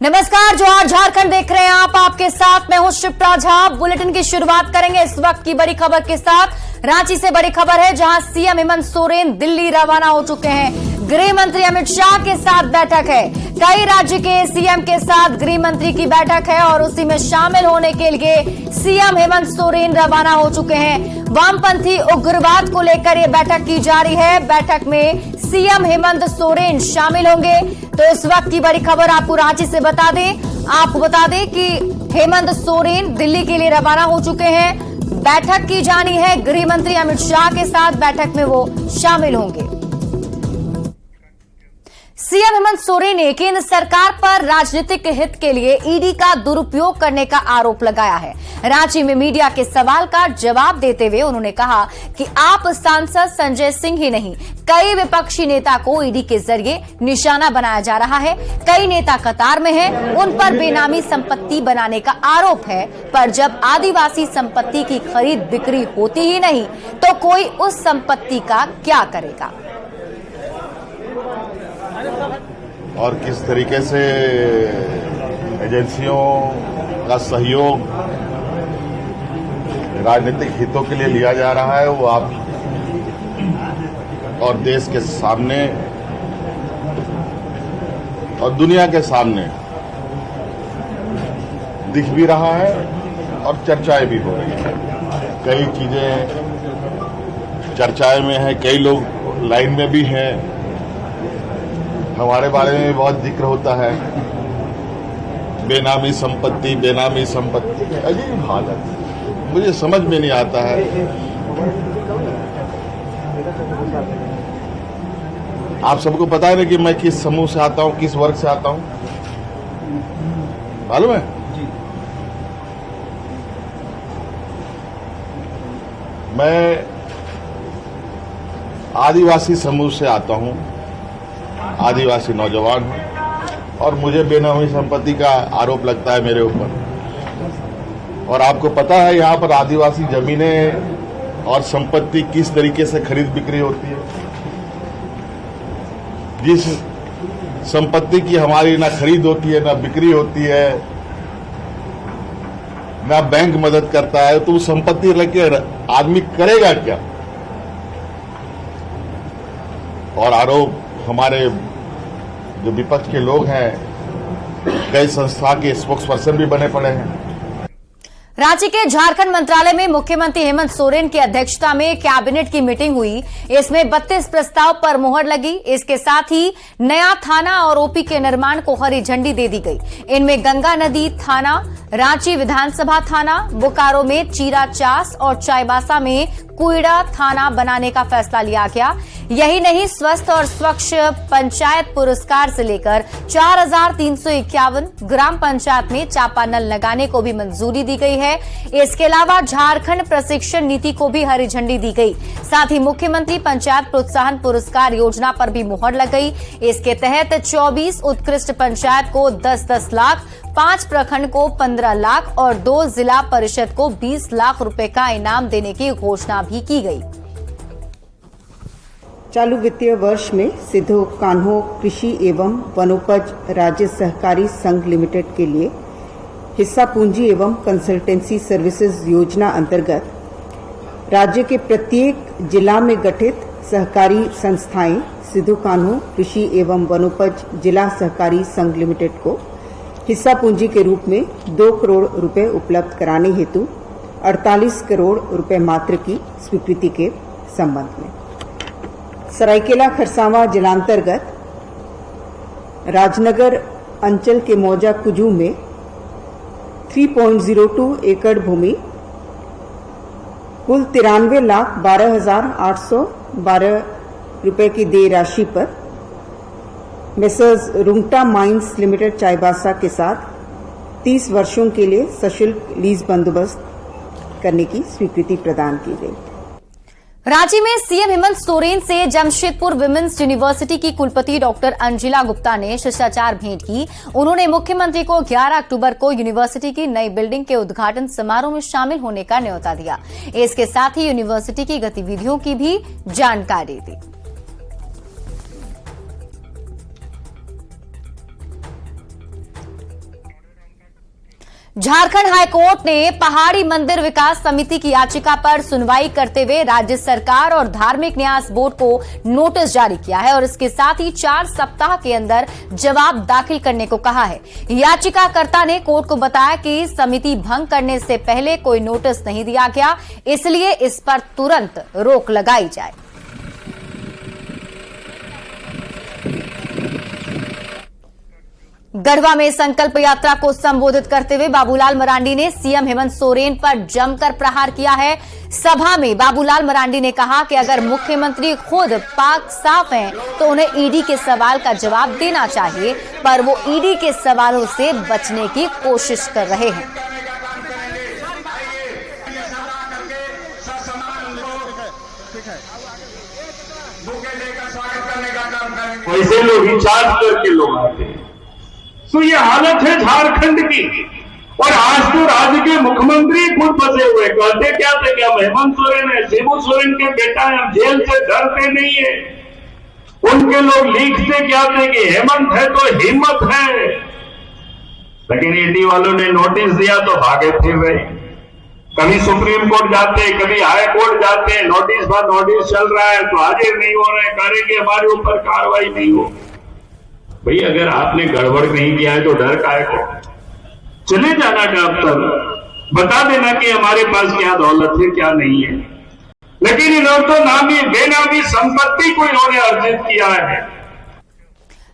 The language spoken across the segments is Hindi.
नमस्कार, जोहार झारखंड देख रहे हैं आप। आपके साथ मैं हूं शिप्रा झा। बुलेटिन की शुरुआत करेंगे इस वक्त की बड़ी खबर के साथ। रांची से बड़ी खबर है, जहां सीएम हेमंत सोरेन दिल्ली रवाना हो चुके हैं। गृह मंत्री अमित शाह के साथ बैठक है। कई राज्य के सीएम के साथ गृह मंत्री की बैठक है और उसी में शामिल होने के लिए सीएम हेमंत सोरेन रवाना हो चुके हैं। वामपंथी उग्रवाद को लेकर यह बैठक की जा रही है। बैठक में सीएम हेमंत सोरेन शामिल होंगे। तो इस वक्त की बड़ी खबर आपको रांची से आपको बता दें कि हेमंत सोरेन दिल्ली के लिए रवाना हो चुके हैं। बैठक की जानी है गृह मंत्री अमित शाह के साथ। बैठक में वो शामिल होंगे। सीएम हेमंत सोरेन ने केंद्र सरकार पर राजनीतिक हित के लिए ईडी का दुरुपयोग करने का आरोप लगाया है। रांची में मीडिया के सवाल का जवाब देते हुए उन्होंने कहा कि आप सांसद संजय सिंह ही नहीं, कई विपक्षी नेता को ईडी के जरिए निशाना बनाया जा रहा है। कई नेता कतार में हैं, उन पर बेनामी संपत्ति बनाने का आरोप है। पर जब आदिवासी संपत्ति की खरीद बिक्री होती ही नहीं तो कोई उस संपत्ति का क्या करेगा। और किस तरीके से एजेंसियों का सहयोग राजनीतिक हितों के लिए लिया जा रहा है, वो आप और देश के सामने और दुनिया के सामने दिख भी रहा है और चर्चाएं भी हो रही हैं। कई चीजें चर्चाएं में है, कई लोग लाइन में भी हैं। हमारे बारे में बहुत जिक्र होता है, बेनामी संपत्ति, बेनामी संपत्ति। अजीब हालत, मुझे समझ में नहीं आता है। आप सबको पता है ना कि मैं किस समूह से आता हूं, किस वर्ग से आता हूं, मालूम है? मैं आदिवासी समूह से आता हूं, आदिवासी नौजवान हूं और मुझे बेनामी संपत्ति का आरोप लगता है मेरे ऊपर। और आपको पता है यहां पर आदिवासी जमीनें और संपत्ति किस तरीके से खरीद बिक्री होती है। जिस संपत्ति की हमारी ना खरीद होती है, ना बिक्री होती है, ना बैंक मदद करता है, तो उस संपत्ति लेके आदमी करेगा क्या। और आरोप हमारे जो विपक्ष के लोग हैं, कई संस्था के स्पोक्स पर्सन भी बने पड़े हैं। रांची के झारखंड मंत्रालय में मुख्यमंत्री हेमंत सोरेन की अध्यक्षता में कैबिनेट की मीटिंग हुई। इसमें 32 प्रस्ताव पर मुहर लगी। इसके साथ ही नया थाना और ओपी के निर्माण को हरी झंडी दे दी गई। इनमें गंगा नदी थाना, रांची विधानसभा थाना, बोकारो में चीरा चास और चाईबासा में कुइड़ा थाना बनाने का फैसला लिया गया। यही नहीं, स्वस्थ और स्वच्छ पंचायत पुरस्कार से लेकर 4351 ग्राम पंचायत में चापानल लगाने को भी मंजूरी दी गई है। इसके अलावा झारखंड प्रशिक्षण नीति को भी हरी झंडी दी गई। साथ ही मुख्यमंत्री पंचायत प्रोत्साहन पुरस्कार योजना पर भी मुहर लग गई। इसके तहत 24 उत्कृष्ट पंचायत को 10-10 लाख, 5 प्रखंड को 15 लाख और 2 जिला परिषद को 20 लाख रुपए का इनाम देने की घोषणा भी की गई। चालू वित्तीय वर्ष में सिद्धो कान्हो कृषि एवं वनोपज राज्य सहकारी संघ लिमिटेड के लिए हिस्सा पूंजी एवं कंसल्टेंसी सर्विसेज योजना अंतर्गत राज्य के प्रत्येक जिला में गठित सहकारी संस्थाएं सिद्धो कान्हो कृषि एवं वनोपज जिला सहकारी संघ लिमिटेड को हिस्सा पूंजी के रूप में 2 करोड़ रुपए उपलब्ध कराने हेतु 48 करोड़ रुपए मात्र की स्वीकृति के संबंध में सरायकेला खरसावां जिलांतर्गत राजनगर अंचल के मौजा कुजू में 3.02 एकड़ भूमि कुल 93,12,812 रुपए की देय राशि पर messrs Rungta mines limited Chaibasa के साथ 30 वर्षों के लिए सशुल्क लीज बंदोबस्त करने की स्वीकृति प्रदान की गई। रांची में सीएम हेमंत सोरेन से जमशेदपुर विमेंस यूनिवर्सिटी की कुलपति डॉक्टर अंजिला गुप्ता ने शिष्टाचार भेंट की। उन्होंने मुख्यमंत्री को 11 अक्टूबर को यूनिवर्सिटी की नई बिल्डिंग के उद्घाटन समारोह में शामिल होने का न्योता दिया। इसके साथ ही यूनिवर्सिटी की गतिविधियों की भी जानकारी दी। झारखंड हाईकोर्ट ने पहाड़ी मंदिर विकास समिति की याचिका पर सुनवाई करते हुए राज्य सरकार और धार्मिक न्यास बोर्ड को नोटिस जारी किया है और इसके साथ ही 4 सप्ताह के अंदर जवाब दाखिल करने को कहा है। याचिकाकर्ता ने कोर्ट को बताया कि समिति भंग करने से पहले कोई नोटिस नहीं दिया गया, इसलिए इस पर तुरंत रोक लगाई जाए। गढ़वा में संकल्प यात्रा को संबोधित करते हुए बाबूलाल मरांडी ने सीएम हेमंत सोरेन पर जमकर प्रहार किया है। सभा में बाबूलाल मरांडी ने कहा कि अगर मुख्यमंत्री खुद पाक साफ हैं तो उन्हें ईडी के सवाल का जवाब देना चाहिए, पर वो ईडी के सवालों से बचने की कोशिश कर रहे हैं। वैसे लोग इंचार्ज करके लोग आते हैं। तो ये हालत है झारखंड की। और आज तो राज्य के मुख्यमंत्री खुद फंसे हुए, कहते क्या थे कि हम हेमंत सोरेन है, शिबू सोरेन के बेटा है, हम जेल से डरते नहीं है। उनके लोग लिखते क्या थे कि हेमंत है तो हिम्मत है, लेकिन ईडी वालों ने नोटिस दिया तो भागे फिर रहे। कभी सुप्रीम कोर्ट जाते, कभी हाई कोर्ट जाते, नोटिस पर नोटिस चल रहा है तो हाजिर नहीं हो रहे, करेंगे हमारे ऊपर कार्रवाई नहीं हो। भाई अगर आपने गड़बड़ नहीं किया है तो डर काहे को? चले जाना दफ्तर, बता देना कि हमारे पास क्या दौलत है क्या नहीं है। लेकिन इन्होंने तो नामी बेनामी संपत्ति को इन्होंने अर्जित किया है।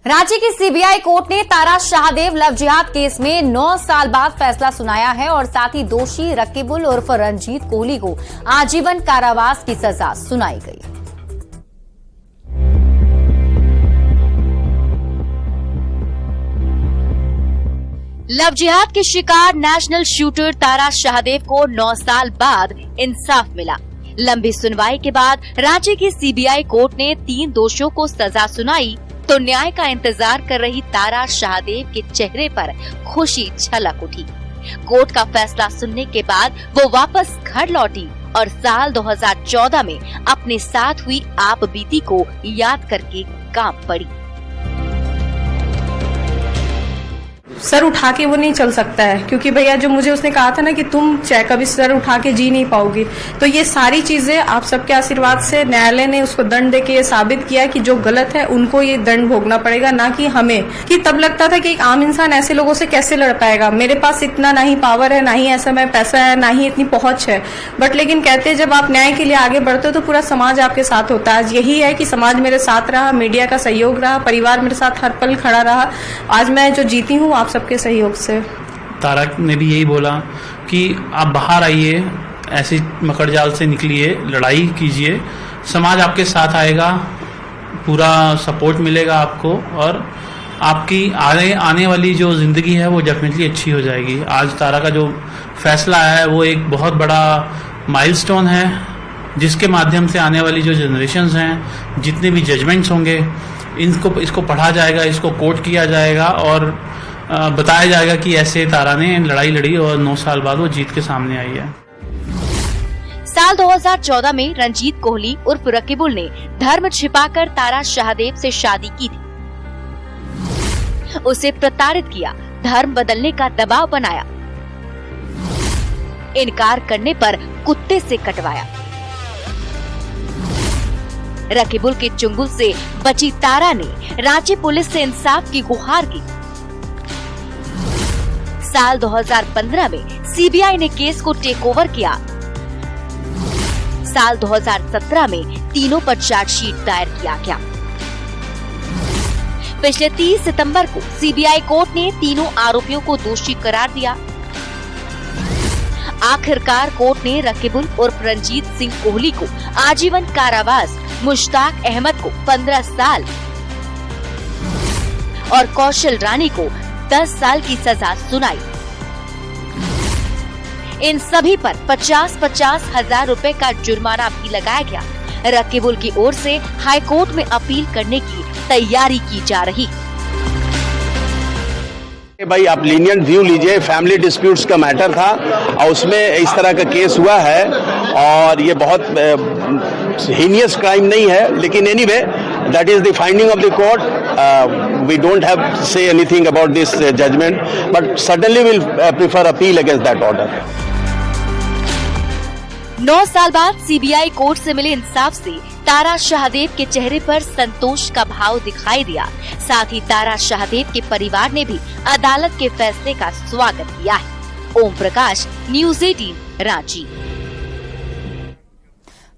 रांची की सीबीआई कोर्ट ने तारा शाहदेव लव जिहाद केस में 9 साल बाद फैसला सुनाया है और साथ ही दोषी रकीबुल उर्फ रंजीत कोहली को आजीवन कारावास की सजा सुनाई गई। लव जिहाद के शिकार नेशनल शूटर तारा शाहदेव को 9 साल बाद इंसाफ मिला। लंबी सुनवाई के बाद रांची की सीबीआई कोर्ट ने 3 दोषियों को सजा सुनाई तो न्याय का इंतजार कर रही तारा शाहदेव के चेहरे पर खुशी छलक उठी। कोर्ट का फैसला सुनने के बाद वो वापस घर लौटी और साल 2014 में अपने साथ हुई आप बीती को याद करके कांप पड़ी। सर उठा के वो नहीं चल सकता है, क्योंकि भैया जो मुझे उसने कहा था ना कि तुम चाहे कभी सर उठा के जी नहीं पाओगी, तो ये सारी चीजें आप सबके आशीर्वाद से न्यायालय ने उसको दंड देके ये साबित किया कि जो गलत है उनको ये दंड भोगना पड़ेगा, ना कि हमें। कि तब लगता था कि एक आम इंसान ऐसे लोगों से कैसे लड़ पाएगा, मेरे पास इतना ना ही पावर है, ना ही ऐसा में पैसा है, ना ही इतनी पहुंच है। बट लेकिन कहते जब आप न्याय के लिए आगे बढ़ते हो तो पूरा समाज आपके साथ होता है। आज यही है कि समाज मेरे साथ रहा, मीडिया का सहयोग रहा, परिवार मेरे साथ हर पल खड़ा रहा। आज मैं जो जीती हूँ आप सबके सहयोग से। तारा ने भी यही बोला कि आप बाहर आइए, ऐसी मकड़जाल से निकलिए, लड़ाई कीजिए, समाज आपके साथ आएगा, पूरा सपोर्ट मिलेगा आपको और आपकी आने वाली जो ज़िंदगी है वो डेफिनेटली अच्छी हो जाएगी। आज तारा का जो फैसला आया है वो एक बहुत बड़ा माइलस्टोन है, जिसके माध्यम से आने वाली जो जनरेशन्स हैं, जितने भी जजमेंट्स होंगे, इसको पढ़ा जाएगा, इसको कोट किया जाएगा और बताया जाएगा कि ऐसे तारा ने लड़ाई लड़ी और 9 साल बाद वो जीत के सामने आई है। साल 2014 में रंजीत कोहली उर्फ रकीबुल ने धर्म छिपाकर तारा शाहदेव से शादी की थी। उसे प्रताड़ित किया, धर्म बदलने का दबाव बनाया, इनकार करने पर कुत्ते से कटवाया। रकीबुल के चुंगल से बची तारा ने रांची पुलिस से इंसाफ की गुहार की। साल 2015 में सीबीआई ने केस को टेक ओवर किया। साल 2017 में तीनों पर चार्जशीट दायर किया गया। पिछले 30 सितंबर को सीबीआई कोर्ट ने तीनों आरोपियों को दोषी करार दिया। आखिरकार कोर्ट ने रकीबुल उर्फ रंजीत सिंह कोहली को आजीवन कारावास, मुश्ताक अहमद को 15 साल और कौशल रानी को 10 साल की सजा सुनाई। इन सभी पर 50-50 हजार रुपए का जुर्माना भी लगाया गया। रकीबुल की ओर से हाई कोर्ट में अपील करने की तैयारी की जा रही। भाई आप लीनियंट व्यू लीजिए, फैमिली डिस्प्यूट्स का मैटर था और उसमें इस तरह का केस हुआ है और ये बहुत हीनियस क्राइम नहीं है, लेकिन anyway that is the finding of the court. We don't have to say anything about this judgement, but certainly will prefer appeal against that order. 9 साल बाद सीबीआई कोर्ट से मिले इंसाफ से तारा शाहदेव के चेहरे पर संतोष का भाव दिखाई दिया. साथ ही तारा शाहदेव के परिवार ने भी अदालत के फैसले का स्वागत किया है. ओम प्रकाश, न्यूज़ 18 रांची.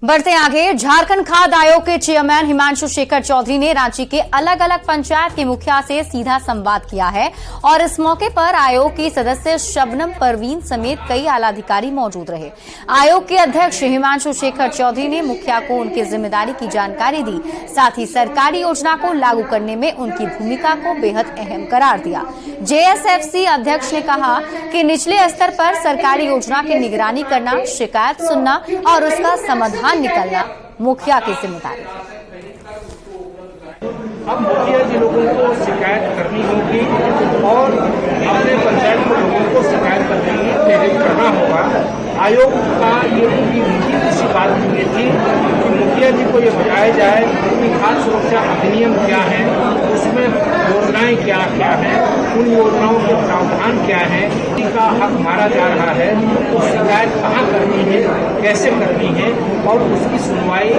बढ़ते आगे, झारखंड खाद्य आयोग के चेयरमैन हिमांशु शेखर चौधरी ने रांची के अलग अलग पंचायत के मुखिया से सीधा संवाद किया है और इस मौके पर आयोग की सदस्य शबनम परवीन समेत कई आलाधिकारी मौजूद रहे. आयोग के अध्यक्ष हिमांशु शेखर चौधरी ने मुखिया को उनकी जिम्मेदारी की जानकारी दी. साथ ही सरकारी योजना को लागू करने में उनकी भूमिका को बेहद अहम करार दिया. जेएसएफसी अध्यक्ष ने कहा कि निचले स्तर पर सरकारी योजना की निगरानी करना, शिकायत सुनना और उसका समाधान निकलना मुखिया की जिम्मेदारी. अब मुखिया जी लोगों को शिकायत करनी होगी और अपने पंचायत के लोगों को शिकायत करने के लिए प्रेरित करना होगा. आयोग का ये पूरी नीति इसी बात में थी कि मुखिया जी को ये बताया जाए कि खाद्य सुरक्षा अधिनियम क्या है, उसमें योजनाएं क्या क्या हैं, उन योजनाओं के प्रावधान क्या है, का हक मारा जा रहा है, तो शिकायत कहाँ करनी है, कैसे करनी है और उसकी सुनवाई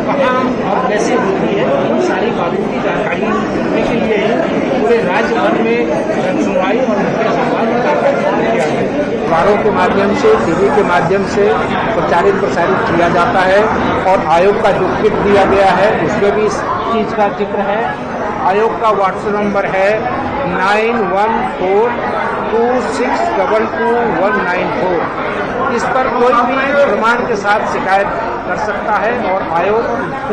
कहाँ और कैसे होती है, इन सारी बातों की जानकारी देने के लिए पूरे राज्य भर में सुनवाई और मुखिया संवाद किया गया. अखबारों के माध्यम से, टीवी के माध्यम से प्रचारित प्रसारित किया जाता है और आयोग का जो किट दिया गया है उसमें भी इस चीज़ का जिक्र है. आयोग का व्हाट्सएप नंबर है 9142622194. इस पर कोई भी प्रमाण के साथ शिकायत कर सकता है और आयोग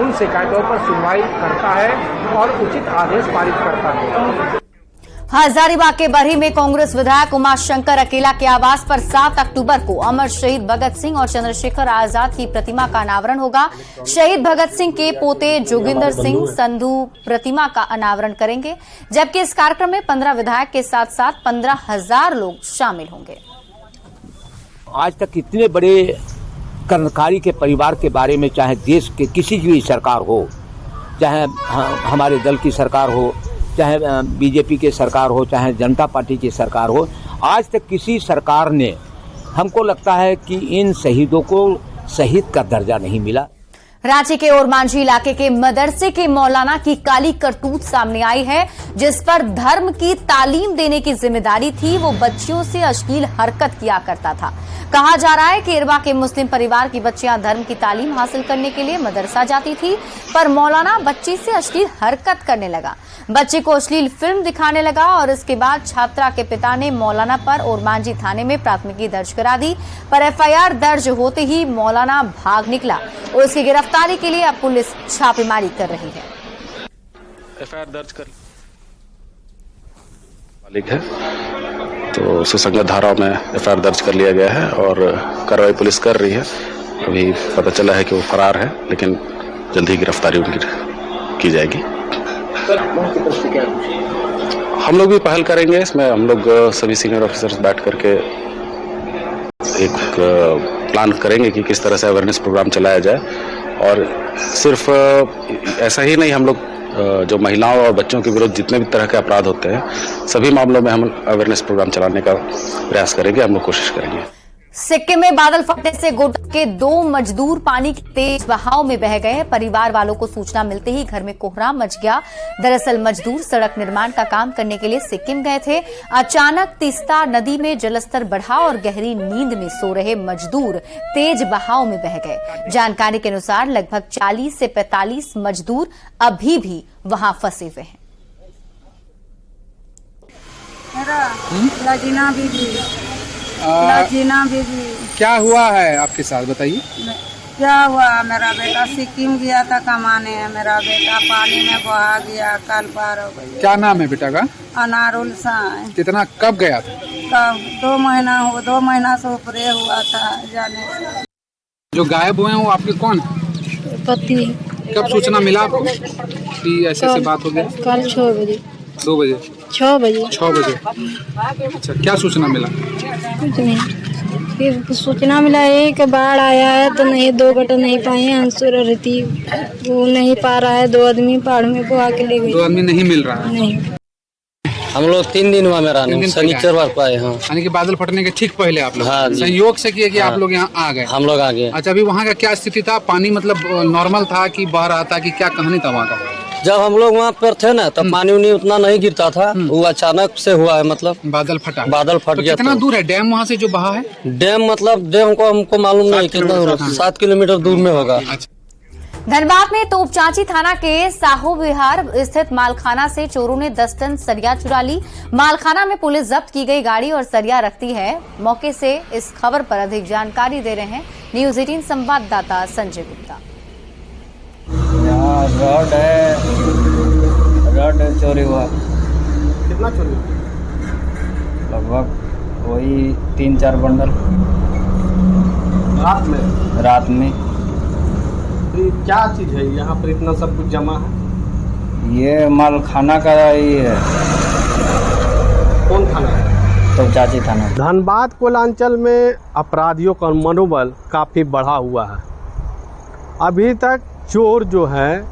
उन शिकायतों पर सुनवाई करता है और उचित आदेश पारित करता है. हजारीबाग के बरही में कांग्रेस विधायक उमाशंकर अकेला के आवास पर 7 अक्टूबर को अमर शहीद भगत सिंह और चंद्रशेखर आजाद की प्रतिमा का अनावरण होगा. शहीद भगत सिंह के पोते जोगिंदर सिंह संधू प्रतिमा का अनावरण करेंगे, जबकि इस कार्यक्रम में 15 विधायक के साथ साथ 15,000 लोग शामिल होंगे. आज तक इतने बड़े कर्मकारी के परिवार के बारे में, चाहे देश के किसी की भी सरकार हो, चाहे हमारे दल की सरकार हो, चाहे बीजेपी की सरकार हो, चाहे जनता पार्टी की सरकार हो, आज तक किसी सरकार ने, हमको लगता है कि इन शहीदों को शहीद का दर्जा नहीं मिला. रांची के ओरमांझी इलाके के मदरसे के मौलाना की काली करतूत सामने आई है, जिस पर धर्म की तालीम देने की जिम्मेदारी थी. वो बच्चियों से अश्लील हरकत किया करता था. कहा जा रहा है कि इरवा के मुस्लिम परिवार की बच्चियां धर्म की तालीम हासिल करने के लिए मदरसा जाती थी, पर मौलाना बच्ची से अश्लील हरकत करने लगा. बच्चे को अश्लील फिल्म दिखाने लगा और इसके बाद छात्रा के पिता ने मौलाना पर ओरमांझी थाने में प्राथमिकी दर्ज करा दी. पर एफआईआर दर्ज होते ही मौलाना भाग निकला और उसकी गिरफ्तारी के लिए अब पुलिस छापेमारी कर रही है. एफआईआर दर्ज कर मालिक है तो सुसंगत धाराओं में एफआईआर दर्ज कर लिया गया है और कार्रवाई पुलिस कर रही है. अभी पता चला है कि वो फरार है, लेकिन जल्द ही गिरफ्तारी उनकी की जाएगी. हम लोग भी पहल करेंगे इसमें. हम लोग सभी सीनियर ऑफिसर्स बैठ करके एक प्लान करेंगे कि किस तरह से अवेयरनेस प्रोग्राम चलाया जाए. और सिर्फ ऐसा ही नहीं, हम लोग जो महिलाओं और बच्चों के विरुद्ध जितने भी तरह के अपराध होते हैं, सभी मामलों में हम अवेयरनेस प्रोग्राम चलाने का प्रयास करेंगे. हम लोग कोशिश करेंगे. सिक्किम में बादल फटने से गोड्डा के 2 मजदूर पानी के तेज बहाव में बह गए. परिवार वालों को सूचना मिलते ही घर में कोहराम मच गया. दरअसल मजदूर सड़क निर्माण का काम करने के लिए सिक्किम गए थे. अचानक तीस्ता नदी में जलस्तर बढ़ा और गहरी नींद में सो रहे मजदूर तेज बहाव में बह गए. जानकारी के अनुसार लगभग 40 से 45 मजदूर अभी भी वहां फंसे हुए हैं. लाजीना बीबी, क्या हुआ है आपके साथ, बताइए. क्या हुआ, मेरा बेटा सिक्किम गया था कमाने. मेरा बेटा पानी में बहा गया, कल पार हो गई. क्या नाम है बेटा का? अनारुल साईं. कितना कब गया था? कब 2 महीना हुआ, 2 महीना से ऊपर हुआ था जाने से. जो गायब हुए हैं वो आपके कौन? पति. कब सूचना मिला आपको कि ऐसे बात हो गया? कल 6 बजे. 2 बजे 6 बजे 6 बजे। अच्छा, क्या सूचना मिला? कुछ नहीं, फिर सूचना मिला एक बाढ़ आया है तो नहीं, 2 गटर नहीं पाए हैं, अंसुर और रीति वो नहीं पा रहा है, 2 आदमी पहाड़ में बहा के ले गए। 2 आदमी नहीं मिल रहा है। नहीं, हम लोग 3 दिन हुआ मेरा तीन दिन शनिचरवार को आए। हाँ, यानी कि बादल फटने के ठीक पहले आप लोग हाँ जी। संयोग से किए कि हाँ। आप लोग यहाँ आ गए। हम लोग आ गए। अच्छा, अभी वहाँ का क्या स्थिति था? पानी मतलब नॉर्मल था कि बह रहा था कि क्या कहानी था वहाँ का? जब हम लोग वहाँ पर थे ना तब पानी उनी उतना नहीं गिरता था, वो अचानक से हुआ है, मतलब बादल फटा। बादल फट तो गया। कितना दूर है डैम वहाँ से जो बहा है? डैम मतलब डैम को हमको मालूम नहीं कितना दूर, 7 किलोमीटर दूर में होगा। धनबाद में तोपचांची थाना के साहो विहार स्थित मालखाना से चोरों ने 10 टन सरिया चुरा ली। मालखाना में पुलिस जब्त की गई गाड़ी और सरिया रखती है। मौके से इस खबर पर अधिक जानकारी दे रहे हैं न्यूज 18 संवाददाता संजय गुप्ता। यहाँ रॉड चोरी हुआ। कितना चोरी हुआ? लगभग वही 3-4 बंडल रात में। क्या चीज है यहाँ पर इतना सब कुछ जमा है? ये माल खाना का ही है। कौन थाना है? तोपचांची थाना। धनबाद कोलांचल में अपराधियों का मनोबल काफी बढ़ा हुआ है। अभी तक चोर जो है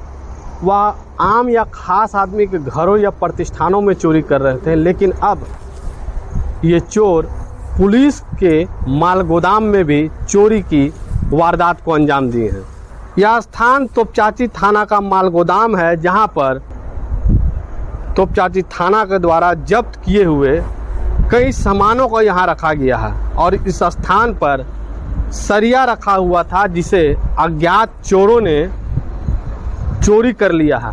वह आम या खास आदमी के घरों या प्रतिष्ठानों में चोरी कर रहे थे, लेकिन अब ये चोर पुलिस के माल गोदाम में भी चोरी की वारदात को अंजाम दिए हैं। यह स्थान तोपचांची थाना का माल गोदाम है, जहां पर तोपचांची थाना के द्वारा जब्त किए हुए कई सामानों को यहां रखा गया है और इस स्थान पर सरिया रखा हुआ था जिसे अज्ञात चोरों ने चोरी कर लिया है।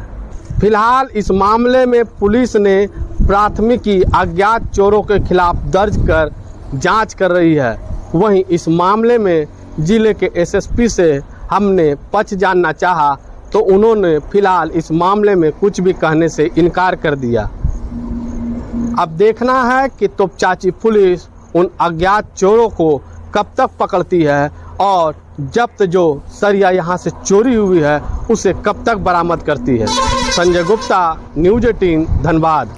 फिलहाल इस मामले में पुलिस ने प्राथमिकी अज्ञात चोरों के खिलाफ दर्ज कर जांच कर रही है। वहीं इस मामले में जिले के एसएसपी से हमने पक्ष जानना चाहा तो उन्होंने फिलहाल इस मामले में कुछ भी कहने से इनकार कर दिया। अब देखना है कि तोपचांची पुलिस उन अज्ञात चोरों को कब तक पकड़ती है और जब्त जो सरिया यहाँ से चोरी हुई है उसे कब तक बरामद करती है। संजय गुप्ता, न्यूज 18 धनबाद।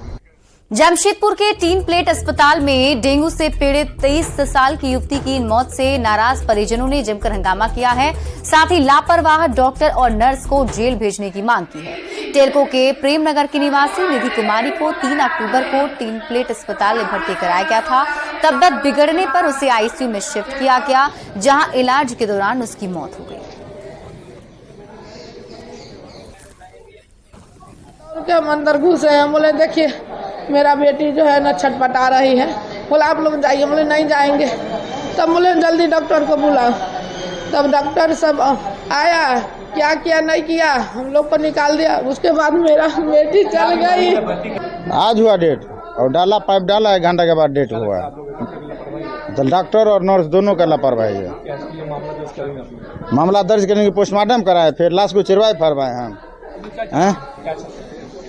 जमशेदपुर के 3 प्लेट अस्पताल में डेंगू से पीड़ित 23 साल की युवती की मौत से नाराज परिजनों ने जमकर हंगामा किया है। साथ ही लापरवाह डॉक्टर और नर्स को जेल भेजने की मांग की है। टेलको के प्रेमनगर की निवासी निधि कुमारी को 3 अक्टूबर को 3 प्लेट अस्पताल में भर्ती कराया गया था। तबियत बिगड़ने पर उसे आईसीयू में शिफ्ट किया गया, जहां इलाज के दौरान उसकी मौत हो गई। क्या अंदर घुसे हैं, बोले देखिए मेरा बेटी जो है ना छटपटा रही है। बोला आप लोग जाइए, बोले नहीं जाएंगे। तब बोले जल्दी डॉक्टर को बुलाओ। तब डॉक्टर सब आया, क्या किया नहीं किया हम लोग को निकाल दिया। उसके बाद मेरा बेटी चल गई। आज हुआ डेट और डाला पाइप डाला, 1 घंटा के बाद डेट हुआ। तो डॉक्टर और नर्स दोनों का लापरवाही है। मामला दर्ज करने की पोस्टमार्टम कराए, फिर लाश को चिरवाए फरवाए हैं।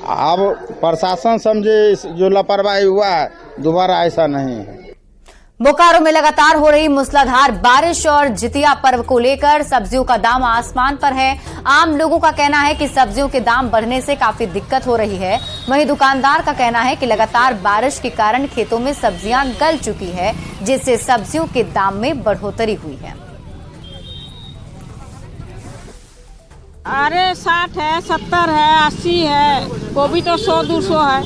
अब प्रशासन समझे जो लापरवाही हुआ है दोबारा ऐसा नहीं है। बोकारो में लगातार हो रही मूसलाधार बारिश और जितिया पर्व को लेकर सब्जियों का दाम आसमान पर है। आम लोगों का कहना है कि सब्जियों के दाम बढ़ने से काफी दिक्कत हो रही है। वहीं दुकानदार का कहना है कि लगातार बारिश के कारण खेतों में सब्जियां गल चुकी है, जिससे सब्जियों के दाम में बढ़ोतरी हुई है। अरे 60 है, 70 है, 80 है, गोभी तो 100-200 है।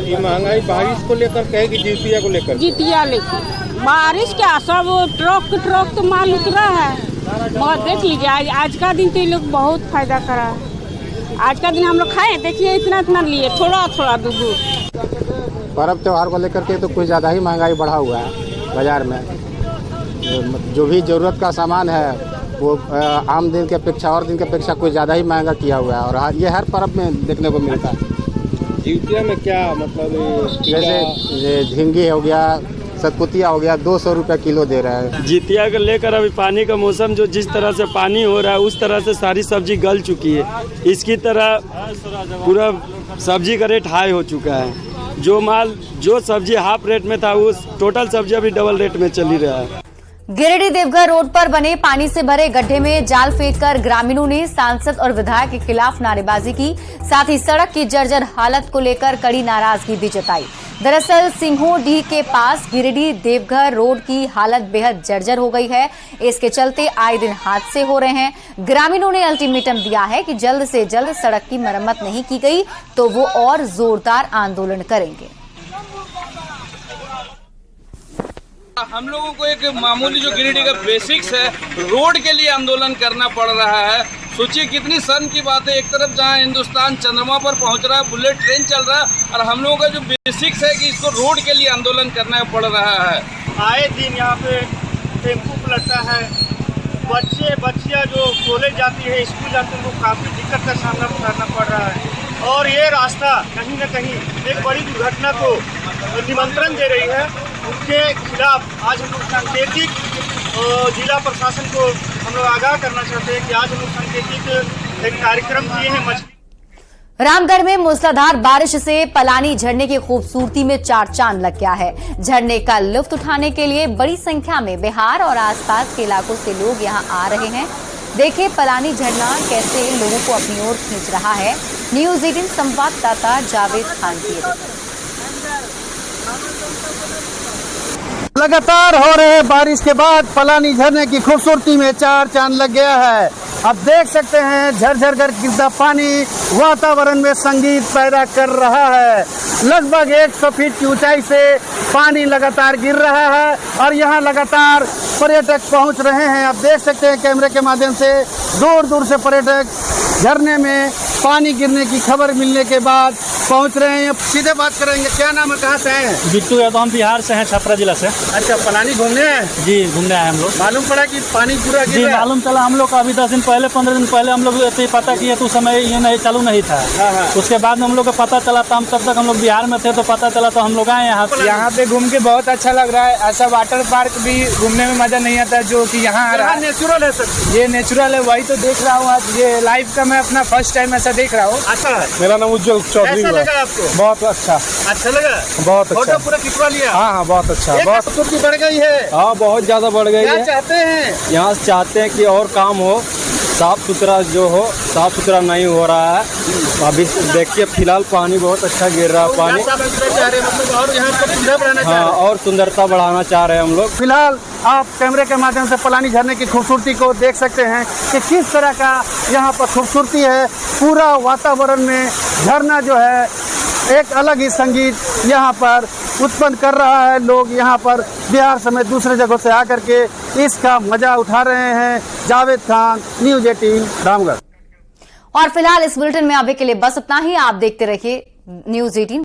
ये महंगाई बारिश को लेकर कहेगी, जितिया को लेकर? जितिया लेकर बारिश क्या, सब ट्रक तो माल उतरा है। बहुत देख लीजिए आज का दिन तो ये लोग बहुत फायदा करा है। आज का दिन हम लोग खाए, देखिए इतना लिए, थोड़ा दूध। पर्व त्योहार को लेकर के तो कुछ ज़्यादा ही महंगाई बढ़ा हुआ है बाजार में। जो भी ज़रूरत का सामान है वो आम दिन के अपेक्षा और दिन के अपेक्षा कुछ ज़्यादा ही महंगा किया हुआ है और ये हर पर्व में देखने को मिलता है। जितिया में क्या मतलब, जैसे झींगी हो गया, सतपुतिया हो गया, 200 रुपये किलो दे रहा है। जितिया को लेकर अभी पानी का मौसम जो जिस तरह से पानी हो रहा है उस तरह से सारी सब्जी गल चुकी है। इसकी तरह पूरा सब्जी का रेट हाई हो चुका है। जो सब्जी हाफ रेट में था उस टोटल सब्जी अभी डबल रेट में चली रहा है। गिरिडीह देवघर रोड पर बने पानी से भरे गड्ढे में जाल फेंककर ग्रामीणों ने सांसद और विधायक के खिलाफ नारेबाजी की। साथ ही सड़क की जर्जर हालत को लेकर कड़ी नाराजगी भी जताई। दरअसल सिंहोडीह के पास गिरिडीह देवघर रोड की हालत बेहद जर्जर हो गई है। इसके चलते आए दिन हादसे हो रहे हैं। ग्रामीणों ने अल्टीमेटम दिया है कि जल्द से जल्द सड़क की मरम्मत नहीं की गई तो वो और जोरदार आंदोलन करेंगे। हम लोगों को एक मामूली जो गिरिडीह का बेसिक्स है, रोड के लिए आंदोलन करना पड़ रहा है। सोचिए कितनी शर्म की बात है, एक तरफ जहां हिंदुस्तान चंद्रमा पर पहुंच रहा है, बुलेट ट्रेन चल रहा है, और हम लोगों का जो बेसिक्स है कि इसको रोड के लिए आंदोलन करना पड़ रहा है। आए दिन यहाँ पे टेम्पू पलटता है, बच्चियाँ जो कॉलेज जाती है, स्कूल जाती है, उनको काफ़ी दिक्कत का सामना करना पड़ रहा है। और ये रास्ता कहीं न कहीं एक बड़ी दुर्घटना को निमंत्रण दे रही है। उनके खिलाफ आज हम लोग सांकेतिक जिला प्रशासन को हम लोग आगाह करना चाहते हैं कि आज हम लोग सांकेतिक एक कार्यक्रम किए हैं। रामगढ़ में मूसलाधार बारिश से पलानी झरने की खूबसूरती में चार चांद लग गया है। झरने का लुत्फ उठाने के लिए बड़ी संख्या में बिहार और आसपास के इलाकों से लोग यहां आ रहे हैं। देखिए पलानी झरना कैसे लोगों को अपनी ओर खींच रहा है। न्यूज़ 18 संवाददाता जावेद खान की रिपोर्ट। लगातार हो रहे बारिश के बाद पलानी झरने की खूबसूरती में चार चांद लग गया है। अब देख सकते हैं झरझर कर गिरता पानी वातावरण में संगीत पैदा कर रहा है। लगभग 100 फीट की ऊंचाई से पानी लगातार गिर रहा है और यहाँ लगातार पर्यटक पहुँच रहे हैं। आप देख सकते हैं कैमरे के माध्यम से दूर दूर से पर्यटक झरने में पानी गिरने की खबर मिलने के बाद पहुंच रहे हैं। सीधे बात करेंगे, क्या नाम है, कहाँ से आए हैं? बिट्टू है, तो हम बिहार से हैं, छपरा जिला से। अच्छा, पलानी घूमने आए? जी, घूमने आए हम लोग। मालूम पड़ा कि पानी पूरा गिर जी, रहा है? मालूम चला हम लोग अभी 10 दिन पहले 15 दिन पहले हम लोग पता किए तो उस समय ये नहीं चालू नहीं था। उसके बाद में हम लोग को पता चला था, हम तब तक हम लोग बिहार में थे तो पता चला तो हम लोग आए यहाँ पे घूम के बहुत अच्छा लग रहा है। ऐसा वाटर पार्क भी घूमने में मजा नहीं आता जो कि यहाँ आ रहा है। नेचुरल है सर, ये नेचुरल है, वही तो देख रहा हूँ आज। ये लाइव का मैं अपना फर्स्ट टाइम ऐसा देख रहा हूँ। अच्छा, मेरा नाम उज्जवल चौधरी है। लगा आपको? बहुत अच्छा लगा, बहुत अच्छा। फोटो पूरा खिंचवा लिया? हाँ, बहुत अच्छा। बहुत खूबसूरती बढ़ गई है। हाँ, बहुत ज्यादा बढ़ गई है। क्या चाहते हैं यहाँ? चाहते हैं कि और काम हो, साफ सुथरा जो हो, साफ सुथरा नहीं हो रहा है। अभी देखिए फिलहाल पानी बहुत अच्छा गिर रहा है। पानी और यहाँ पर सुंदर बनाना चाह रहे हैं। और सुंदरता बढ़ाना चाह रहे हैं हम लोग। फिलहाल आप कैमरे के माध्यम से पलानी झरने की खूबसूरती को देख सकते हैं कि किस तरह का यहाँ पर खूबसूरती है। पूरा वातावरण में झरना जो है एक अलग ही संगीत यहाँ पर उत्पन्न कर रहा है। लोग यहाँ पर बिहार समेत दूसरे जगहों से आकर के इसका मजा उठा रहे हैं। जावेद खान, न्यूज़ 18 रामगढ़। और फिलहाल इस बुलेटिन में अभी के लिए बस इतना ही। आप देखते रहिए न्यूज़ 18।